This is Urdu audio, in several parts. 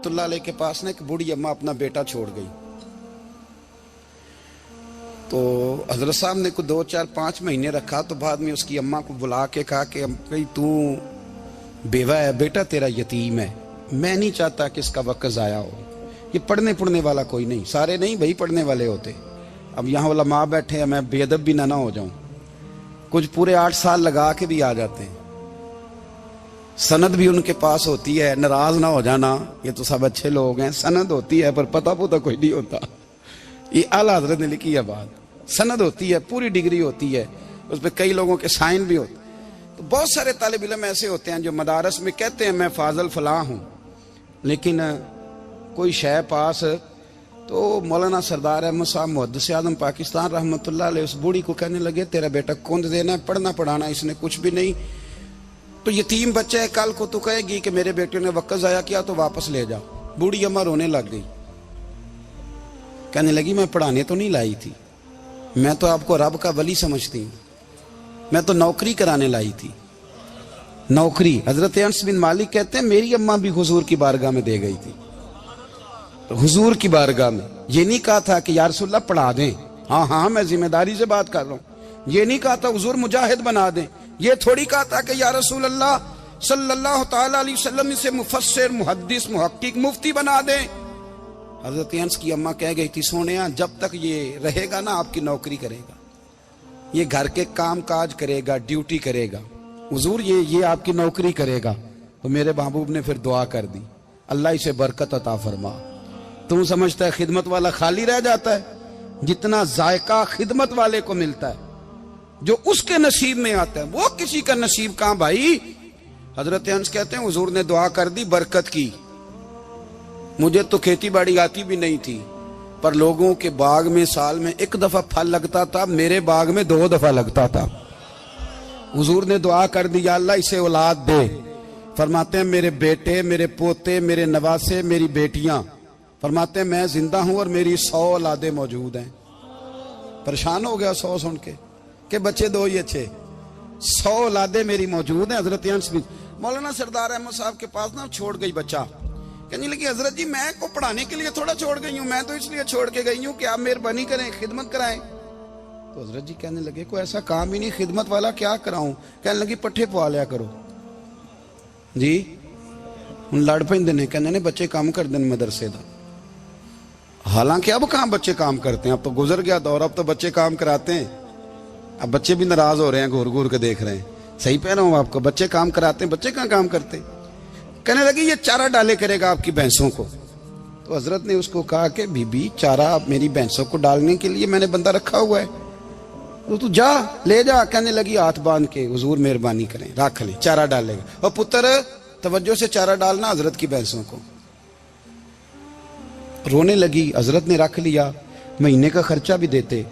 اللہ علیہ کے پاس نا ایک بوڑھی اماں اپنا بیٹا چھوڑ گئی. تو حضرت صاحب نے کو 2 4 5 مہینے رکھا. تو بعد میں اس کی اماں کو بلا کے کہا کہ بھائی تو بیوہ ہے, بیٹا تیرا یتیم ہے, میں نہیں چاہتا کہ اس کا وقت ضائع ہو. یہ پڑھنے والا کوئی نہیں, سارے نہیں بھائی پڑھنے والے ہوتے. اب یہاں علماء بیٹھے ہیں, میں بے ادب بھی نہ ہو جاؤں. کچھ پورے 8 سال لگا کے بھی آ جاتے ہیں, سند بھی ان کے پاس ہوتی ہے. ناراض نہ ہو جانا, یہ تو سب اچھے لوگ ہیں. سند ہوتی ہے پر پتہ کوئی نہیں ہوتا. یہ اعلیٰ حضرت نے لکھی ہے بات. سند ہوتی ہے, پوری ڈگری ہوتی ہے, اس پہ کئی لوگوں کے سائن بھی ہوتے. تو بہت سارے طالب علم ایسے ہوتے ہیں جو مدارس میں کہتے ہیں میں فاضل فلاں ہوں, لیکن کوئی شے پاس. تو مولانا سردار احمد صاحب محدث اعظم پاکستان رحمۃ اللہ علیہ اس بوڑھی کو کہنے لگے تیرا بیٹا کون دینا ہے, پڑھنا پڑھانا اس نے کچھ بھی نہیں. تو یتیم بچہ ہے, کل کو تو کہے گی کہ میرے بیٹے نے وقت ضائع کیا تو واپس لے جاؤ. بوڑھی اماں رونے لگ گئی, کہنے لگی میں پڑھانے تو نہیں لائی تھی, میں تو آپ کو رب کا ولی سمجھتی ہوں, میں تو نوکری کرانے لائی تھی. نوکری. حضرت انس بن مالک کہتے ہیں میری اماں بھی حضور کی بارگاہ میں دے گئی تھی. حضور کی بارگاہ میں یہ نہیں کہا تھا کہ یا رسول اللہ پڑھا دیں, ہاں میں ذمہ داری سے بات کر رہا ہوں. یہ نہیں کہا تھا حضور مجاہد بنا دیں. یہ تھوڑی کہا تھا کہ یا رسول اللہ صلی اللہ تعالی علیہ وسلم سے مفسر, محدث, محقق, مفتی بنا دیں. حضرت انس کی اماں کہہ گئی تھی سونیا جب تک یہ رہے گا نا آپ کی نوکری کرے گا, یہ گھر کے کام کاج کرے گا, ڈیوٹی کرے گا. حضور یہ آپ کی نوکری کرے گا. تو میرے محبوب نے پھر دعا کر دی, اللہ اسے برکت عطا فرما. تم سمجھتا ہے خدمت والا خالی رہ جاتا ہے؟ جتنا ذائقہ خدمت والے کو ملتا ہے, جو اس کے نصیب میں آتا ہے, وہ کسی کا نصیب کہاں بھائی. حضرت انس کہتے ہیں حضور نے دعا کر دی, برکت کی. مجھے تو کھیتی باڑی آتی بھی نہیں تھی, پر لوگوں کے باغ میں سال میں 1 دفعہ پھل لگتا تھا, میرے باغ میں 2 دفعہ لگتا تھا. حضور نے دعا کر دی یا اللہ اسے اولاد دے. فرماتے ہیں میرے بیٹے, میرے پوتے, میرے نواسے, میری بیٹیاں. فرماتے ہیں میں زندہ ہوں اور میری 100 اولادیں موجود ہیں. پریشان ہو گیا 100 سن کے کہ بچے 2 ہی اچھے, 100 اولادیں میری موجود ہیں. حضرت انس بھی مولانا سردار احمد صاحب کے پاس نا چھوڑ گئی بچہ. کہنے لگی حضرت جی میں کو پڑھانے کے لیے تھوڑا چھوڑ گئی ہوں, میں تو اس لیے چھوڑ کے گئی ہوں کہ آپ مہربانی کریں, خدمت کرائیں. تو حضرت جی کہنے لگے کوئی ایسا کام ہی نہیں, خدمت والا کیا کراؤں. کہنے لگی پٹھے پوا لیا کرو. جی ہن لڑ پیندے نے, کہنے نے بچے کام کر دیں مدرسے دا. حالانکہ اب کہاں بچے کام کرتے ہیں, اب تو گزر گیا دور, اب تو بچے کام کراتے ہیں. اب بچے بھی ناراض ہو رہے ہیں, گھور گھور کے دیکھ رہے ہیں. صحیح پہ رہا ہوں آپ کو, بچے کام کراتے ہیں, بچے کہاں کام کرتے. کہنے لگی یہ چارہ ڈالے کرے گا آپ کی بھینسوں کو. تو حضرت نے اس کو کہا کہ بی بی چارہ میری بھینسوں کو ڈالنے کے لیے میں نے بندہ رکھا ہوا ہے, تو جا لے جا. کہنے لگی ہاتھ باندھ کے حضور مہربانی کریں رکھ لیں, چارہ ڈالے گا. اور پتر توجہ سے چارہ ڈالنا حضرت کی بھینسوں کو. رونے لگی. حضرت نے رکھ لیا, مہینے کا خرچہ بھی دیتے.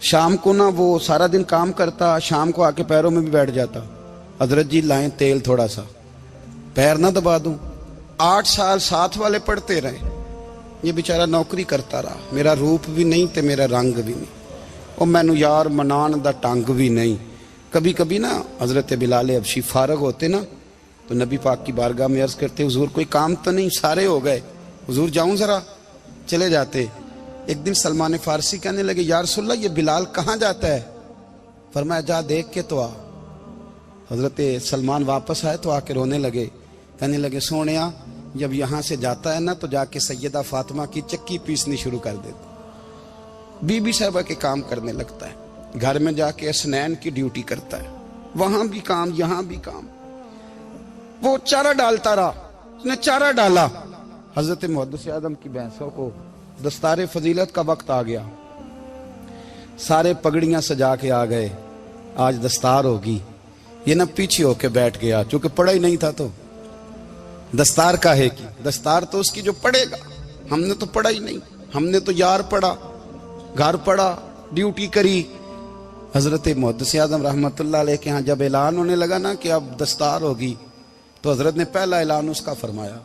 شام کو نا وہ سارا دن کام کرتا, شام کو آ کے پیروں میں بھی بیٹھ جاتا. حضرت جی لائیں تیل تھوڑا سا, پیر نہ دبا دوں. 8 سال ساتھ والے پڑھتے رہے, یہ بیچارہ نوکری کرتا رہا. میرا روپ بھی نہیں تے میرا رنگ بھی نہیں, اور مینو یار منان دا ٹنگ بھی نہیں. کبھی کبھی نا حضرت بلال حبشی فارغ ہوتے نا تو نبی پاک کی بارگاہ میں عرض کرتے حضور کوئی کام تو نہیں, سارے ہو گئے, حضور جاؤں ذرا. چلے جاتے. ایک دن سلمان فارسی کہنے لگے یا رسول اللہ یہ بلال کہاں جاتا ہے. فرمایا جا دیکھ کے تو آ. حضرت سلمان واپس آئے تو آ کے رونے لگے. کہنے لگے سونیا جب یہاں سے جاتا ہے نا تو جا کے سیدہ فاطمہ کی چکی پیسنی شروع کر دیتا, بی بی صاحبہ کے کام کرنے لگتا ہے. گھر میں جا کے اسنین کی ڈیوٹی کرتا ہے, وہاں بھی کام یہاں بھی کام. وہ چارہ ڈالتا رہا, اس نے چارہ ڈالا. حضرت محدث اعظم کی بھینسوں کو دستار فضیلت کا وقت آ گیا. سارے پگڑیاں سجا کے آ گئے, آج دستار ہوگی. یہ نہ پیچھے ہو کے بیٹھ گیا, چونکہ پڑھا ہی نہیں تھا تو دستار کا ہے کی. دستار تو اس کی جو پڑھے گا, ہم نے تو پڑھا ہی نہیں, ہم نے تو یار پڑھا, گھر پڑھا, ڈیوٹی کری. حضرت محدث اعظم رحمۃ اللہ علیہ کے ہاں جب اعلان ہونے لگا نا کہ اب دستار ہوگی, تو حضرت نے پہلا اعلان اس کا فرمایا.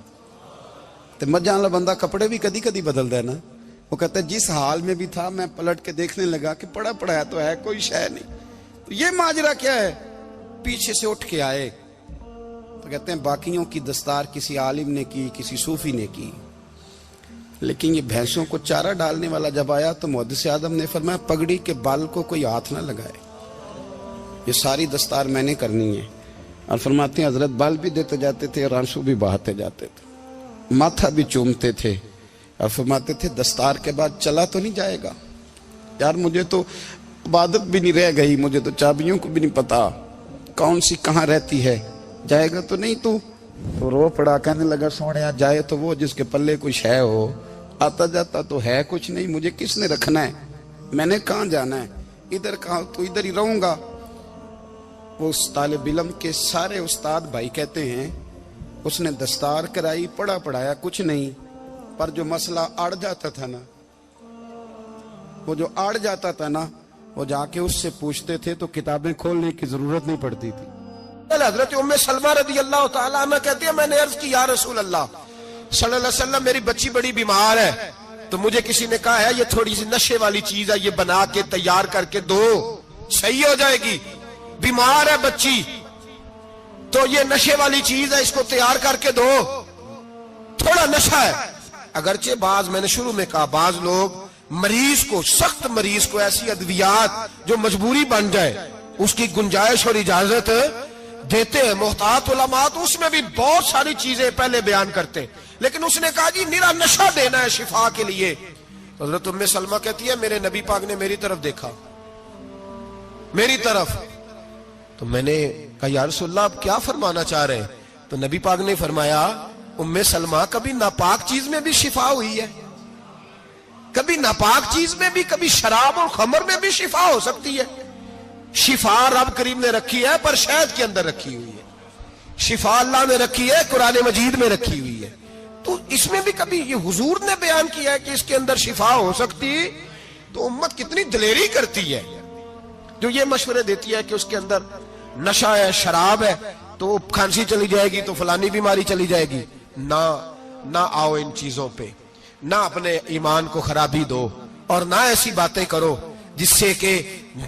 تو مت جان لا بندہ کپڑے بھی کدی کدی بدل دے نا. وہ کہتا ہے جس حال میں بھی تھا میں پلٹ کے دیکھنے لگا کہ پڑھا پڑھایا تو ہے, کوئی شے نہیں. تو یہ ماجرا کیا ہے. پیچھے سے اٹھ کے آئے, تو کہتے ہیں باقیوں کی دستار کسی عالم نے کی, کسی صوفی نے کی, لیکن یہ بھینسوں کو چارہ ڈالنے والا جب آیا تو محدث اعظم نے فرمایا پگڑی کے بال کو کوئی ہاتھ نہ لگائے, یہ ساری دستار میں نے کرنی ہے. اور فرماتے ہیں حضرت بال بھی دیتے جاتے تھے اور آنسو بھی بہاتے جاتے تھے, ماتھا بھی چومتے تھے, اور فرماتے تھے دستار کے بعد چلا تو نہیں جائے گا یار, مجھے تو عبادت بھی نہیں رہ گئی, مجھے تو چابیوں کو بھی نہیں پتا کون سی کہاں رہتی ہے, جائے گا تو نہیں تو رو پڑا, کہنے لگا سونے جائے تو وہ جس کے پلے کچھ ہے ہو, آتا جاتا تو ہے کچھ نہیں, مجھے کس نے رکھنا ہے, میں نے کہاں جانا ہے, ادھر کہاں تو ادھر ہی رہوں گا. وہ اس طالب علم کے سارے استاد بھائی کہتے ہیں اس نے دستار کرائی, پڑھا پڑھایا کچھ نہیں, پر جو مسئلہ اڑ جاتا تھا نا, وہ جو اڑ جاتا تھا نا, وہ جا کے اس سے پوچھتے تھے تو کتابیں کھولنے کی ضرورت نہیں پڑتی تھی. حضرت ام سلمہ رضی اللہ تعالیٰ عنہ کہتی ہے میں نے عرض کی یا رسول اللہ صلی اللہ علیہ وسلم میری بچی بڑی بیمار ہے, تو مجھے کسی نے کہا ہے یہ تھوڑی سی نشے والی چیز ہے, یہ بنا کے تیار کر کے دو صحیح ہو جائے گی, بیمار ہے بچی تو یہ نشے والی چیز ہے, اس کو تیار کر کے دو, تھوڑا نشہ ہے. اگرچہ بعض, میں نے شروع میں کہا, بعض لوگ مریض کو, سخت مریض کو ایسی ادویات جو مجبوری بن جائے اس کی گنجائش اور اجازت دیتے ہیں. محتاط علماء تو اس میں بھی بہت ساری چیزیں پہلے بیان کرتے ہیں, لیکن اس نے کہا جی نرا نشہ دینا ہے شفا کے لیے. حضرت ام سلمہ کہتی ہے میرے نبی پاک نے میری طرف دیکھا, میری طرف, تو میں نے کہا یا رسول اللہ آپ کیا فرمانا چاہ رہے ہیں؟ تو نبی پاک نے فرمایا ام سلمہ کبھی ناپاک چیز میں بھی شفا ہوئی ہے, کبھی ناپاک چیز میں بھی, کبھی شراب اور خمر میں بھی شفا ہو سکتی ہے. شفا رب کریم نے رکھی ہے پر شہد کے اندر رکھی ہوئی ہے, شفا اللہ نے رکھی ہے قرآن مجید میں رکھی ہوئی ہے, تو اس میں بھی کبھی یہ حضور نے بیان کیا ہے کہ اس کے اندر شفا ہو سکتی, تو امت کتنی دلیری کرتی ہے جو یہ مشورے دیتی ہے کہ اس کے اندر نشہ ہے, شراب ہے, تو کھانسی چلی جائے گی تو فلانی بیماری چلی جائے گی. نہ آؤ ان چیزوں پہ, نہ اپنے ایمان کو خرابی دو, اور نہ ایسی باتیں کرو جس سے کہ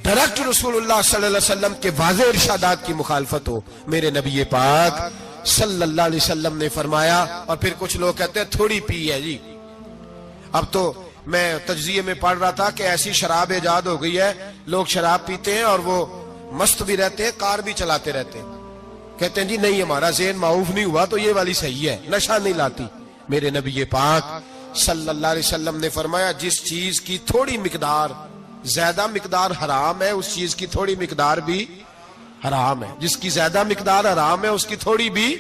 ڈائریکٹ رسول اللہ صلی اللہ علیہ وسلم کے واضح ارشادات کی مخالفت ہو. میرے نبی پاک صلی اللہ علیہ وسلم نے فرمایا, اور پھر کچھ لوگ کہتے ہیں تھوڑی پی ہے جی. اب تو میں تجزیے میں پڑھ رہا تھا کہ ایسی شراب ایجاد ہو گئی ہے, لوگ شراب پیتے ہیں اور وہ مست بھی رہتے ہیں, کار بھی چلاتے رہتے ہیں, کہتے ہیں جی نہیں ہمارا ذہن معاف نہیں ہوا تو یہ والی صحیح ہے, نشہ نہیں لاتی. میرے نبی پاک صلی اللہ علیہ وسلم نے فرمایا جس چیز کی تھوڑی مقدار, زیادہ مقدار حرام ہے اس چیز کی تھوڑی مقدار بھی حرام ہے, جس کی زیادہ مقدار حرام ہے اس کی تھوڑی بھی.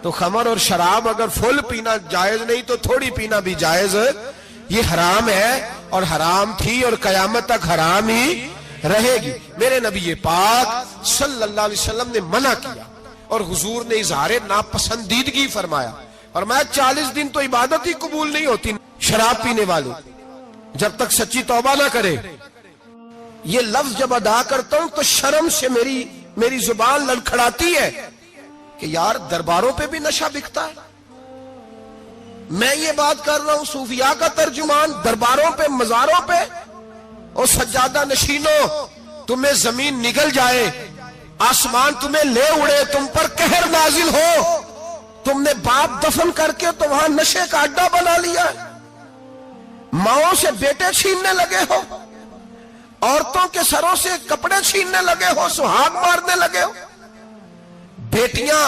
تو خمر اور شراب اگر فل پینا جائز نہیں تو تھوڑی پینا بھی جائز, یہ حرام ہے اور حرام تھی اور قیامت تک حرام ہی رہے گی. میرے نبی پاک صلی اللہ علیہ وسلم نے منع کیا اور حضور نے اظہار ناپسندیدگی فرمایا, اور میں 40 دن تو عبادت ہی قبول نہیں ہوتی شراب پینے والے جب تک سچی توبہ نہ کرے. یہ لفظ جب ادا کرتا ہوں تو شرم سے میری زبان لڑکھڑاتی ہے کہ یار درباروں پہ بھی نشہ بکتا ہے. میں یہ بات کر رہا ہوں صوفیاء کا ترجمان, درباروں پہ, مزاروں پہ, اور سجادہ نشینوں تمہیں زمین نگل جائے, آسمان تمہیں لے اڑے, تم پر قہر نازل ہو, تم نے باپ دفن کر کے تو وہاں نشے کا اڈا بنا لیا, ماؤں سے بیٹے چھیننے لگے ہو, عورتوں کے سروں سے کپڑے چھیننے لگے ہو, سہاگ مارنے لگے ہو, بیٹیاں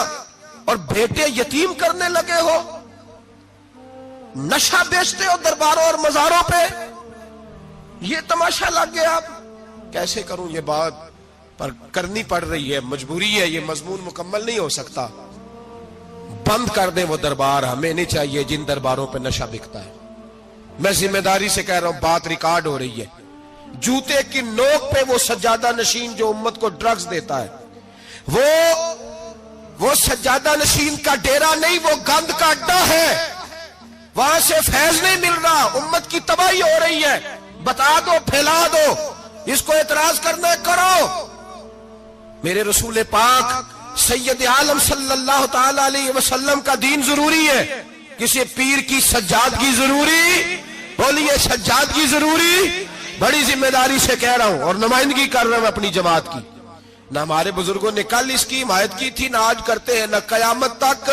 اور بیٹے یتیم کرنے لگے ہو, نشہ بیچتے ہو درباروں اور مزاروں پہ. یہ تماشا لگ گیا. آپ کیسے کروں یہ بات, پر کرنی پڑ رہی ہے, مجبوری ہے, یہ مضمون مکمل نہیں ہو سکتا. بند کر دیں وہ دربار, ہمیں نہیں چاہیے جن درباروں پہ نشہ بکتا ہے. میں ذمہ داری سے کہہ رہا ہوں, بات ریکارڈ ہو رہی ہے. جوتے کی نوک پہ وہ سجادہ نشین جو امت کو ڈرگز دیتا ہے, وہ سجادہ نشین کا ڈیرا نہیں, وہ گند کا اڈا ہے, وہاں سے فیض نہیں مل رہا, امت کی تباہی ہو رہی ہے. بتا دو, پھیلا دو, اس کو اعتراض کرنا ہے کرو. میرے رسول پاک سید عالم صلی اللہ تعالی علیہ وسلم کا دین ضروری ہے, کسی پیر کی سجادگی ضروری, بولیے سجادگی ضروری. بڑی ذمہ داری سے کہہ رہا ہوں اور نمائندگی کر رہا ہوں اپنی جماعت کی. نہ ہمارے بزرگوں نے کل اس کی حمایت کی تھی، نہ آج کرتے ہیں، نہ قیامت تک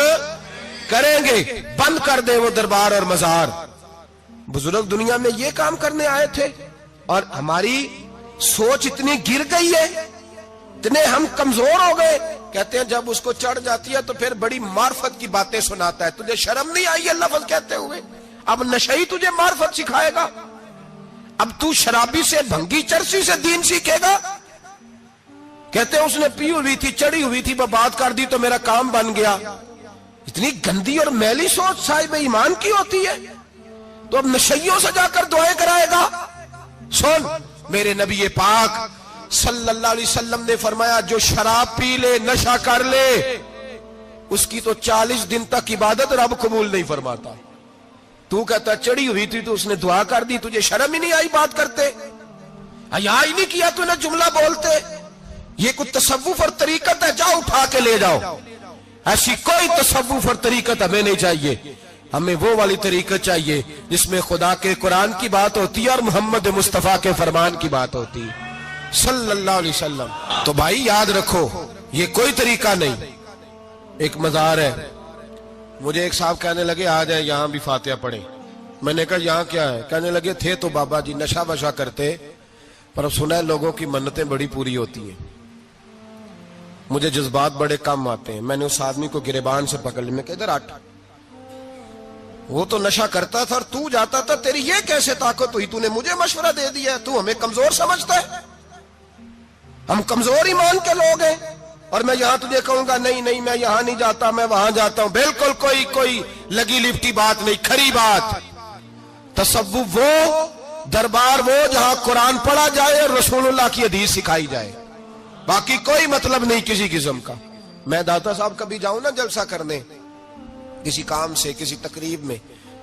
کریں گے۔ بند کر دیں وہ دربار اور مزار۔ بزرگ دنیا میں یہ کام کرنے آئے تھے، اور ہماری سوچ اتنی گر گئی ہے، اتنے ہم کمزور ہو گئے۔ کہتے ہیں جب اس کو چڑھ جاتی ہے تو پھر بڑی معرفت کی باتیں سناتا ہے۔ تجھے شرم نہیں آئی یہ لفظ کہتے ہوئے؟ اب نشئی تجھے معرفت سکھائے گا؟ اب تو شرابی سے، بھنگی چرسی سے دین سیکھے گا؟ کہتے ہیں اس نے پی ہوئی تھی، چڑھی ہوئی تھی، بات کر دی تو میرا کام بن گیا۔ اتنی گندی اور میلی سوچ صاحب ایمان کی ہوتی ہے، تو اب نشیوں سے جا کر دعائیں کرائے گا؟ سن، میرے نبی پاک صلی اللہ علیہ وسلم نے فرمایا جو شراب پی لے، نشہ کر لے، اس کی تو 40 دن تک عبادت رب قبول نہیں فرماتا۔ تو کہتا چڑھی ہوئی تھی تو اس نے دعا کر دی، تجھے شرم ہی نہیں آئی بات کرتے؟ حیا ہی نہیں کیا تو نہ جملہ بولتے؟ یہ کوئی تصوف اور طریقت ہے؟ جاؤ اٹھا کے لے جاؤ۔ ایسی کوئی تصوف اور طریقت ہمیں نہیں چاہیے، ہمیں وہ والی طریقت چاہیے جس میں خدا کے قرآن کی بات ہوتی ہے اور محمد مصطفیٰ کے فرمان کی بات ہوتی ہے صلی اللہ علیہ وسلم۔ تو بھائی یاد رکھو، یہ کوئی طریقہ نہیں۔ ایک مزار ہے، مجھے ایک صاحب کہنے لگے آ جائیں یہاں بھی فاتحہ پڑھیں۔ میں نے کہا یہاں کیا ہے؟ کہنے لگے تھے تو بابا جی نشہ وشا کرتے، پر اب سنا ہے لوگوں کی منتیں بڑی پوری ہوتی ہیں، مجھے جذبات بڑے کم آتے ہیں۔ میں نے اس آدمی کو گریبان سے پکڑ لی، میں کہ ادھر ہٹ، وہ تو نشہ کرتا تھا اور تو جاتا تھا، تیری یہ کیسے طاقت ہوئی؟ تو نے مجھے مشورہ دے دیا، تو ہمیں کمزور سمجھتا ہے؟ ہم کمزور ایمان کے لوگ ہیں، اور میں یہاں تجھے کہوں گا نہیں نہیں میں یہاں نہیں جاتا، میں وہاں جاتا ہوں۔ بالکل کوئی لگی لپٹی بات نہیں، کھری بات۔ تصوف وہ، دربار وہ جہاں قرآن پڑھا جائے اور رسول اللہ کی حدیث سکھائی جائے، باقی کوئی مطلب نہیں کسی قسم کا۔ میں داتا صاحب کبھی جاؤں نا جلسہ کرنے کسی کام سے، کسی تقریب میں،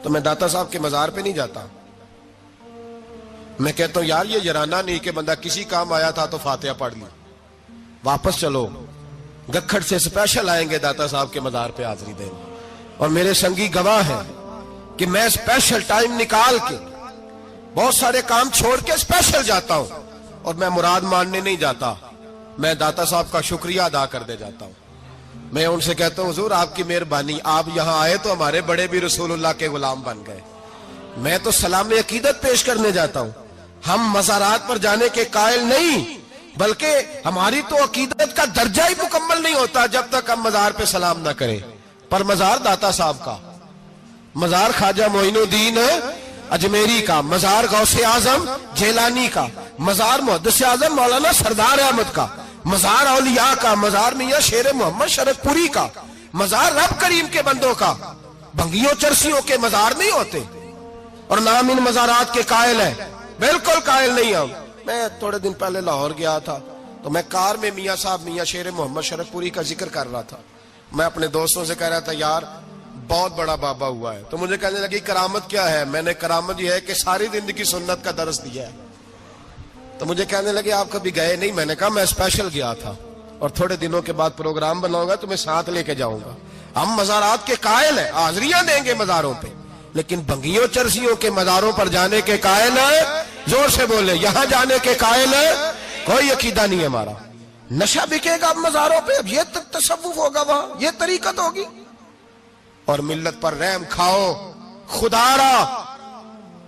تو میں داتا صاحب کے مزار پہ نہیں جاتا۔ میں کہتا ہوں یار یہ یرانہ نہیں کہ بندہ کسی کام آیا تھا تو فاتحہ پڑھ لی، واپس چلو گکھڑ سے اسپیشل آئیں گے داتا صاحب کے مزار پہ حاضری دیں، اور میرے سنگی گواہ ہیں کہ میں اسپیشل ٹائم نکال کے بہت سارے کام چھوڑ کے اسپیشل جاتا ہوں، اور میں مراد ماننے نہیں جاتا، میں داتا صاحب کا شکریہ ادا کر دے جاتا ہوں۔ میں ان سے کہتا ہوں حضور آپ کی مہربانی، آپ یہاں آئے تو ہمارے بڑے بھی رسول اللہ کے غلام بن گئے۔ میں تو سلام عقیدت پیش کرنے جاتا ہوں، ہم مزارات پر جانے کے قائل نہیں، بلکہ ہماری تو عقیدت کا درجہ ہی مکمل نہیں ہوتا جب تک ہم مزار پہ سلام نہ کریں۔ پر مزار داتا صاحب کا، مزار خواجہ معین الدین اجمیری کا، مزار غوث اعظم جیلانی کا، مزار محدث اعظم مولانا سردار احمد کا، مزار اولیاء کا، مزار میاں شیر محمد شرک پوری کا، مزار رب کریم کے بندوں کا۔ بھنگیوں چرسیوں کے مزار نہیں ہوتے، اور نام ان مزارات کے قائل ہیں، بالکل قائل نہیں ہم۔ میں تھوڑے دن پہلے لاہور گیا تھا، تو میں کار میں میاں صاحب میاں شیر محمد شرک پوری کا ذکر کر رہا تھا۔ میں اپنے دوستوں سے کہہ رہا تھا یار بہت بڑا بابا ہوا ہے، تو مجھے کہنے لگی کرامت کیا ہے؟ میں نے کرامت یہ ہے کہ ساری زندگی سنت کا درس دیا ہے۔ تو مجھے کہنے لگے آپ کبھی گئے نہیں؟ میں نے کہا میں اسپیشل گیا تھا، اور تھوڑے دنوں کے بعد پروگرام بناؤں گا تو میں ساتھ لے کے جاؤں گا۔ ہم مزارات کے قائل ہیں، حاضریاں دیں گے مزاروں پہ، لیکن بھنگیوں چرسیوں کے مزاروں پر جانے کے قائل ہیں؟ زور سے بولے، یہاں جانے کے قائل ہیں؟ کوئی عقیدہ نہیں ہے ہمارا۔ نشہ بکے گا اب مزاروں پہ، اب یہ تصوف ہوگا وہاں، یہ طریقت ہوگی؟ اور ملت پر رحم کھاؤ خدا را۔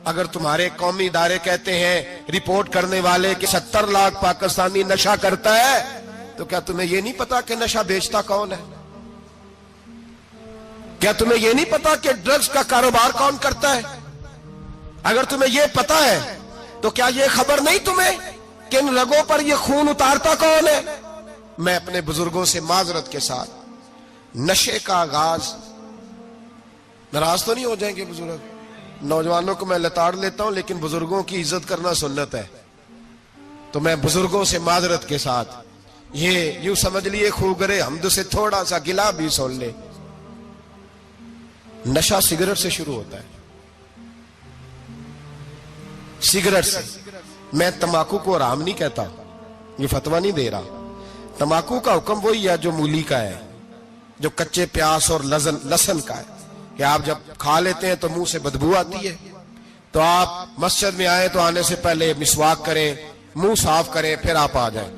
اگر تمہارے قومی ادارے کہتے ہیں رپورٹ کرنے والے کہ 70 لاکھ پاکستانی نشہ کرتا ہے، تو کیا تمہیں یہ نہیں پتا کہ نشہ بیچتا کون ہے؟ کیا تمہیں یہ نہیں پتا کہ ڈرگز کا کاروبار کون کرتا ہے؟ اگر تمہیں یہ پتا ہے تو کیا یہ خبر نہیں تمہیں کہ ان رگوں پر یہ خون اتارتا کون ہے؟ میں اپنے بزرگوں سے معذرت کے ساتھ، نشے کا آغاز، ناراض تو نہیں ہو جائیں گے بزرگ، نوجوانوں کو میں لتاڑ لیتا ہوں لیکن بزرگوں کی عزت کرنا سنت ہے، تو میں بزرگوں سے معذرت کے ساتھ یہ یوں سمجھ لیے خوگرے حمد سے تھوڑا سا گلا بھی سن لے۔ نشہ سگریٹ سے شروع ہوتا ہے، سگریٹ سے۔ میں تمباکو کو حرام نہیں کہتا، یہ فتویٰ نہیں دے رہا۔ تمباکو کا حکم وہی ہے جو مولی کا ہے، جو کچے پیاز اور لہسن کا ہے، کہ آپ جب کھا لیتے ہیں تو منہ سے بدبو آتی ہے، تو آپ مسجد میں آئے تو آنے سے پہلے مسواک کریں، منہ صاف کریں، پھر آپ آ جائیں۔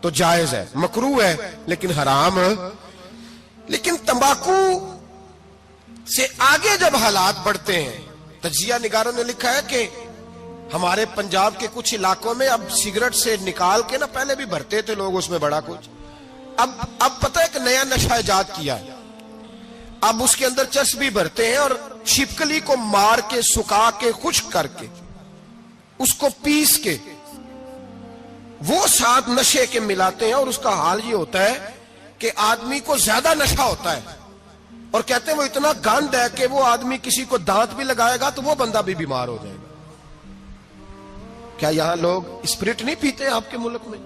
تو جائز ہے، مکروہ ہے لیکن حرام. لیکن تمباکو سے آگے جب حالات بڑھتے ہیں، تجزیہ نگاروں نے لکھا ہے کہ ہمارے پنجاب کے کچھ علاقوں میں اب سگریٹ سے نکال کے نا، پہلے بھی بھرتے تھے لوگ اس میں بڑا کچھ، اب پتہ ہے کہ نیا نشہ ایجاد کیا ہے. اب اس کے اندر چرس بھی بھرتے ہیں اور چھپکلی کو مار کے، سکھا کے، خشک کر کے، اس کو پیس کے وہ ساتھ نشے کے ملاتے ہیں، اور اس کا حال یہ ہوتا ہے کہ آدمی کو زیادہ نشہ ہوتا ہے، اور کہتے ہیں وہ اتنا گند ہے کہ وہ آدمی کسی کو دانت بھی لگائے گا تو وہ بندہ بھی بیمار ہو جائے گا. کیا یہاں لوگ اسپرٹ نہیں پیتے آپ کے ملک میں؟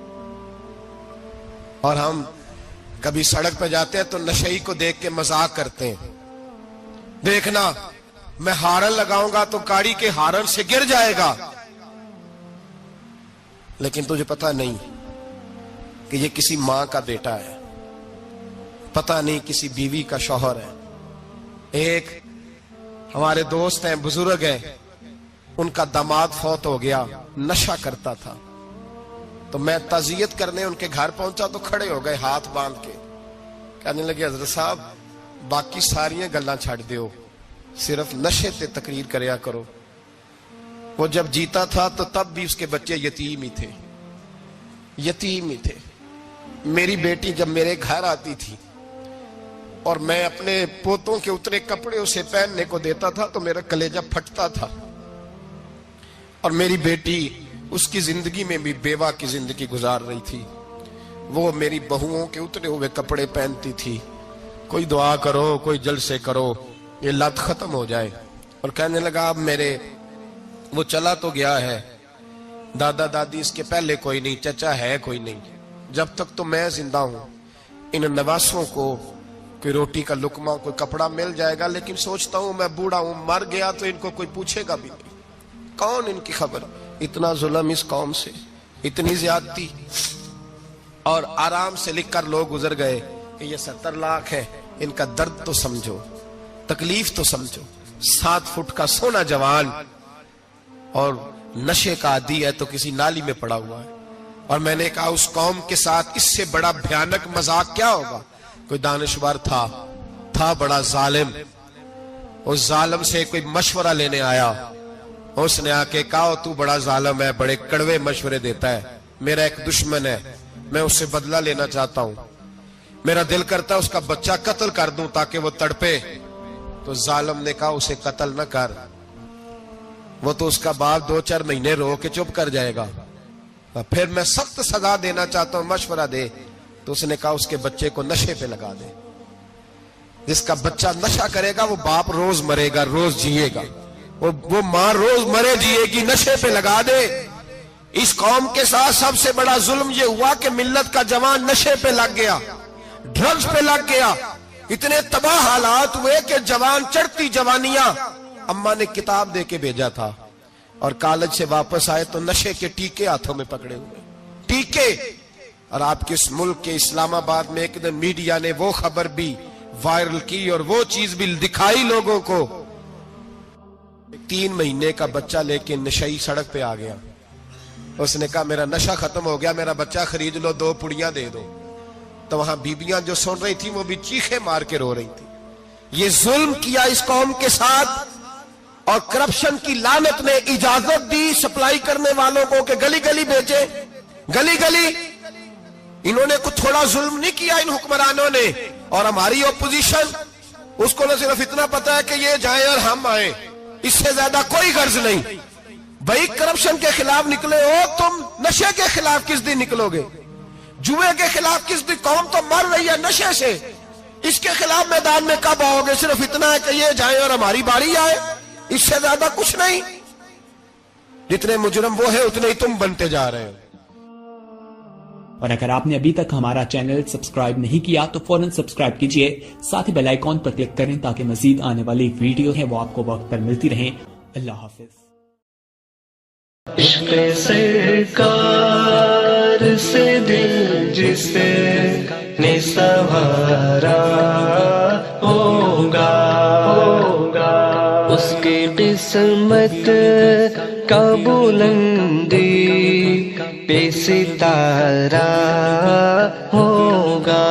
اور ہم کبھی سڑک پہ جاتے ہیں تو نشئی کو دیکھ کے مذاق کرتے ہیں، دیکھنا میں ہارن لگاؤں گا تو گاڑی کے ہارن سے گر جائے گا. لیکن تجھے پتہ نہیں کہ یہ کسی ماں کا بیٹا ہے، پتہ نہیں کسی بیوی کا شوہر ہے. ایک ہمارے دوست ہیں، بزرگ ہیں، ان کا داماد فوت ہو گیا، نشہ کرتا تھا. تو میں تعزیت کرنے ان کے گھر پہنچا تو کھڑے ہو گئے ہاتھ باندھ کے، کہنے لگے حضرت صاحب باقی ساریاں گلاں چھڑ دیو، صرف نشے تے تقریر کریا کرو. وہ جب جیتا تھا تو تب بھی اس کے بچے یتیم ہی تھے، یتیم ہی تھے. میری بیٹی جب میرے گھر آتی تھی اور میں اپنے پوتوں کے اترے کپڑے اسے پہننے کو دیتا تھا تو میرا کلیجہ پھٹتا تھا. اور میری بیٹی اس کی زندگی میں بھی بیوہ کی زندگی گزار رہی تھی، وہ میری بہوؤں کے اترے ہوئے کپڑے پہنتی تھی. کوئی دعا کرو، کوئی جلسے کرو، یہ لت ختم ہو جائے. اور کہنے لگا اب میرے وہ چلا تو گیا ہے، دادا دادی اس کے پہلے کوئی نہیں، چچا ہے کوئی نہیں، جب تک تو میں زندہ ہوں ان نواسوں کو کوئی روٹی کا لقمہ، کوئی کپڑا مل جائے گا. لیکن سوچتا ہوں میں بوڑھا ہوں، مر گیا تو ان کو کوئی پوچھے گا بھی نہیں، کون ان کی خبر. اتنا ظلم اس قوم سے، اتنی زیادتی. اور آرام سے لکھ کر لوگ گزر گئے کہ یہ 70 لاکھ ہے، ان کا درد تو سمجھو، تکلیف تو سمجھو. 7 فٹ کا سونا جوان اور نشے کا عادی ہے تو کسی نالی میں پڑا ہوا ہے. اور میں نے کہا اس قوم کے ساتھ اس سے بڑا بھیانک مذاق کیا ہوگا. کوئی دانشور تھا بڑا ظالم، اس ظالم سے کوئی مشورہ لینے آیا، اس نے آ کے کہا تو بڑا ظالم ہے، بڑے کڑوے مشورے دیتا ہے، میرا ایک دشمن ہے، میں اس سے بدلہ لینا چاہتا ہوں، میرا دل کرتا ہے اس کا بچہ قتل کر دوں تاکہ وہ تڑپے. تو ظالم نے کہا اسے قتل نہ کر، وہ تو اس کا باپ 2-4 مہینے رو کے چپ کر جائے گا. پھر میں سخت سزا دینا چاہتا ہوں، مشورہ دے. تو اس نے کہا اس کے بچے کو نشے پہ لگا دے. جس کا بچہ نشہ کرے گا وہ باپ روز مرے گا، روز جیے گا، وہ ماں روز مرے جیے گی، نشے پہ لگا دے. اس قوم کے ساتھ سب سے بڑا ظلم یہ ہوا کہ ملت کا جوان نشے پہ لگ گیا، ڈرگز پہ لگ گیا. اتنے تباہ حالات ہوئے کہ جوان چڑھتی جوانیاں، اماں نے کتاب دے کے بھیجا تھا اور کالج سے واپس آئے تو نشے کے ٹیکے ہاتھوں میں پکڑے ہوئے، ٹیکے. اور آپ کے اس ملک کے اسلام آباد میں ایک دن میڈیا نے وہ خبر بھی وائرل کی اور وہ چیز بھی دکھائی لوگوں کو. 3 مہینے کا بچہ لے کے نشئی سڑک پہ آ گیا. اس نے کہا میرا نشہ ختم ہو گیا، میرا بچہ خرید لو، 2 پڑیاں دے دو. تو وہاں بیبیاں جو سن رہی تھی وہ بھی چیخے مار کے رو رہی تھی. یہ ظلم کیا اس قوم کے ساتھ، اور کرپشن کی لعنت نے اجازت دی سپلائی کرنے والوں کو کہ گلی گلی بیچے، گلی گلی. انہوں نے کچھ تھوڑا ظلم نہیں کیا ان حکمرانوں نے. اور ہماری اپوزیشن، اس کو نہ صرف اتنا پتا ہے کہ یہ جائیں اور ہم آئیں، اس سے زیادہ کوئی غرض نہیں. بھائی کرپشن کے خلاف نکلے ہو تم، نشے کے خلاف کس دن نکلو گے؟ جوئے کے خلاف کس دن؟ قوم تو مر رہی ہے نشے سے، اس کے خلاف میدان میں کب آؤ گے؟ صرف اتنا ہے کہ یہ جائیں اور ہماری باری آئے، اس سے زیادہ کچھ نہیں. جتنے مجرم وہ ہیں اتنے ہی تم بنتے جا رہے ہو. اور اگر آپ نے ابھی تک ہمارا چینل سبسکرائب نہیں کیا تو فوراً سبسکرائب کیجئے، ساتھ ہی بیل آئیکن پر کلک کریں تاکہ مزید آنے والی ویڈیو ہیں وہ آپ کو وقت پر ملتی رہیں. اللہ حافظ. عشق سرکار سے دل جس نے سنوارا ہوگا، اس کی قسمت کا بلندی پہ ستارہ ہوگا،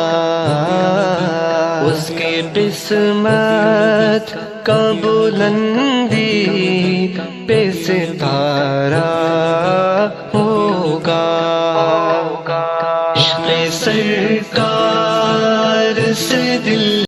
اس کے قسمت کا بلندی پہ ستارہ ہوگا، عشق سرکار سے دل